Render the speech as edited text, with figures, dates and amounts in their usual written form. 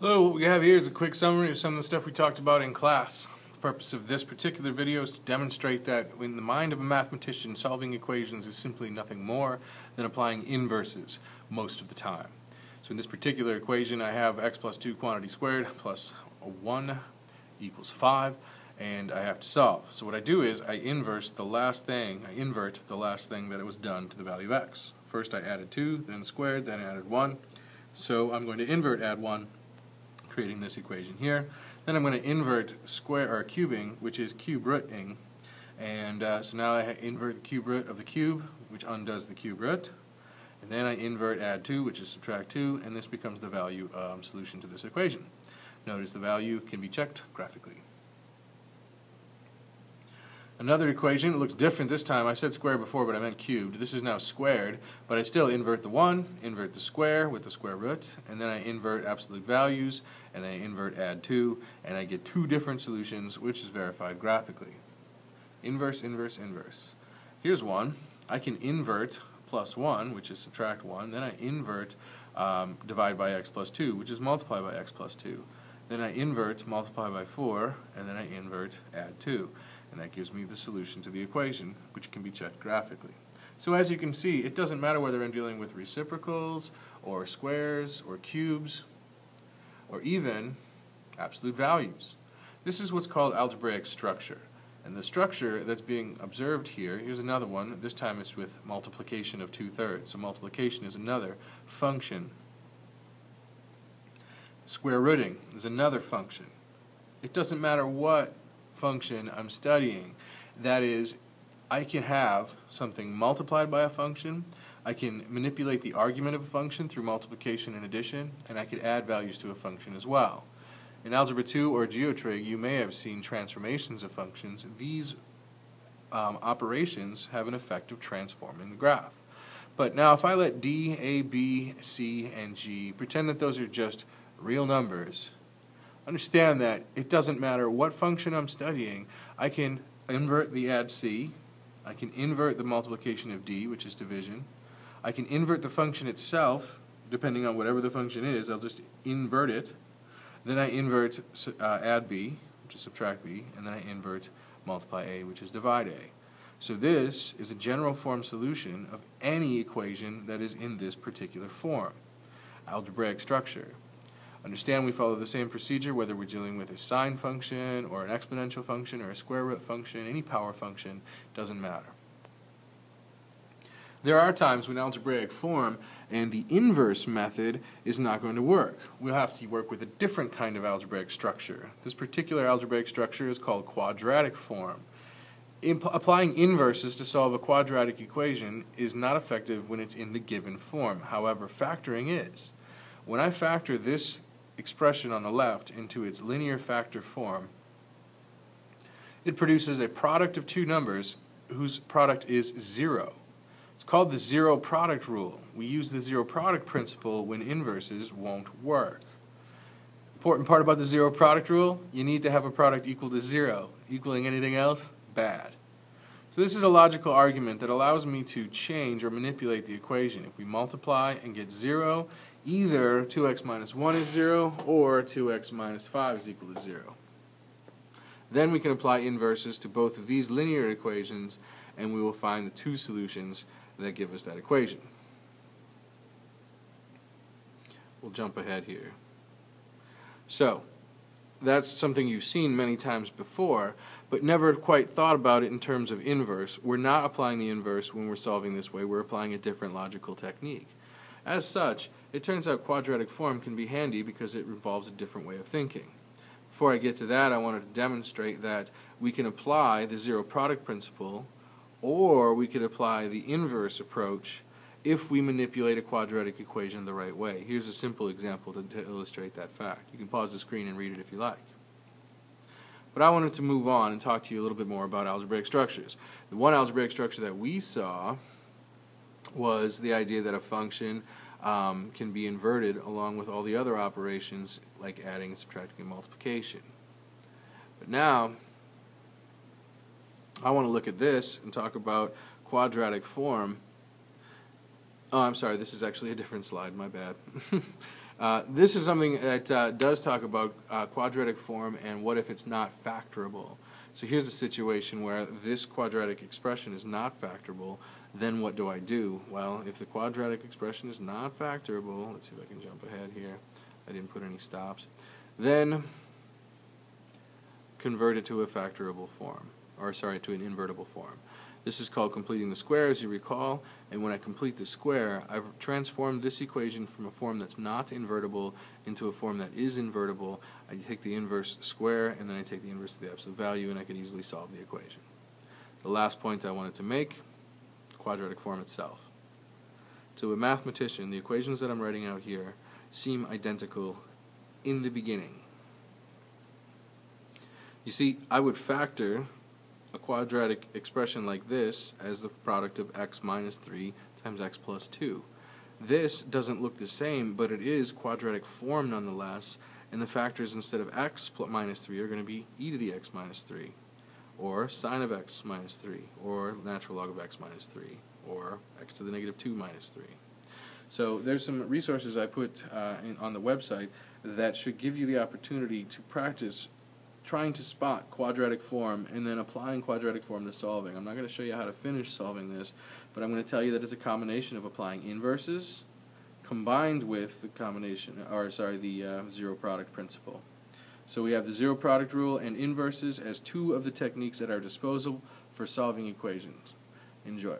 Hello, what we have here is a quick summary of some of the stuff we talked about in class. The purpose of this particular video is to demonstrate that in the mind of a mathematician, solving equations is simply nothing more than applying inverses most of the time. So in this particular equation, I have x plus 2 quantity squared plus 1 equals 5, and I have to solve. So what I do is I invert the last thing that it was done to the value of x. First I added 2, then squared, then added 1. So I'm going to invert add 1, creating this equation here. Then I'm going to invert cubing, which is cube rooting, and so now I invert the cube root of the cube, which undoes the cube root, and then I invert add 2, which is subtract 2, and this becomes the value solution to this equation. Notice the value can be checked graphically. Another equation, it looks different this time. I said square before, but I meant cubed. This is now squared, but I still invert the 1, invert the square with the square root, and then I invert absolute values, and then I invert add 2, and I get two different solutions, which is verified graphically. Inverse, inverse, inverse. Here's one. I can invert plus 1, which is subtract 1, then I invert divide by x plus 2, which is multiply by x plus 2. Then I invert multiply by 4, and then I invert add 2. And that gives me the solution to the equation, which can be checked graphically. So as you can see, it doesn't matter whether I'm dealing with reciprocals, or squares, or cubes, or even absolute values. This is what's called algebraic structure. And the structure that's being observed here, here's another one. This time it's with multiplication of 2/3. So multiplication is another function. Square rooting is another function. It doesn't matter what function I'm studying. That is, I can have something multiplied by a function, I can manipulate the argument of a function through multiplication and addition, and I could add values to a function as well. In Algebra 2 or Geotrig, you may have seen transformations of functions. These operations have an effect of transforming the graph. But now if I let D, A, B, C, and G, pretend that those are just real numbers, understand that it doesn't matter what function I'm studying. I can invert the add C, I can invert the multiplication of D, which is division, I can invert the function itself, depending on whatever the function is, I'll just invert it, then I invert add B, which is subtract B, and then I invert multiply A, which is divide A. So this is a general form solution of any equation that is in this particular form. Algebraic structure. Understand we follow the same procedure whether we're dealing with a sine function or an exponential function or a square root function, any power function, doesn't matter. There are times when algebraic form and the inverse method is not going to work. We'll have to work with a different kind of algebraic structure. This particular algebraic structure is called quadratic form. Applying inverses to solve a quadratic equation is not effective when it's in the given form. However, factoring is. When I factor this expression on the left into its linear factor form, it produces a product of two numbers whose product is 0. It's called the zero product rule. We use the zero product principle when inverses won't work. Important part about the zero product rule, you need to have a product equal to 0. Equaling anything else, bad. So this is a logical argument that allows me to change or manipulate the equation. If we multiply and get 0, either 2x minus 1 is 0 or 2x minus 5 is equal to 0. Then we can apply inverses to both of these linear equations and we will find the two solutions that give us that equation. We'll jump ahead here. So that's something you've seen many times before, but never quite thought about it in terms of inverse. We're not applying the inverse when we're solving this way. We're applying a different logical technique. As such, it turns out quadratic form can be handy because it involves a different way of thinking. Before I get to that, I wanted to demonstrate that we can apply the zero product principle, or we could apply the inverse approach if we manipulate a quadratic equation the right way. Here's a simple example to illustrate that fact. You can pause the screen and read it if you like. But I wanted to move on and talk to you a little bit more about algebraic structures. The one algebraic structure that we saw was the idea that a function can be inverted along with all the other operations like adding, subtracting, and multiplication. But now I want to look at this and talk about quadratic form Oh, I'm sorry, this is actually a different slide, my bad. This is something that does talk about quadratic form and what if it's not factorable. So here's a situation where this quadratic expression is not factorable, then what do I do? Well, if the quadratic expression is not factorable, let's see if I can jump ahead here, I didn't put any stops, then convert it to a factorable form, or sorry, to an invertible form. This is called completing the square, as you recall, and when I complete the square, I've transformed this equation from a form that's not invertible into a form that is invertible. I take the inverse square, and then I take the inverse of the absolute value, and I can easily solve the equation. The last point I wanted to make, quadratic form itself. To a mathematician, the equations that I'm writing out here seem identical in the beginning. You see, I would factor a quadratic expression like this as the product of x minus 3 times x plus 2. This doesn't look the same, but it is quadratic form nonetheless, and the factors instead of x minus 3 are going to be e to the x minus 3, or sine of x minus 3, or natural log of x minus 3, or x to the negative 2 minus 3. So there's some resources I put on the website that should give you the opportunity to practice trying to spot quadratic form and then applying quadratic form to solving. I'm not going to show you how to finish solving this, but I'm going to tell you that it's a combination of applying inverses combined with the the zero product principle. So we have the zero product rule and inverses as two of the techniques at our disposal for solving equations. Enjoy.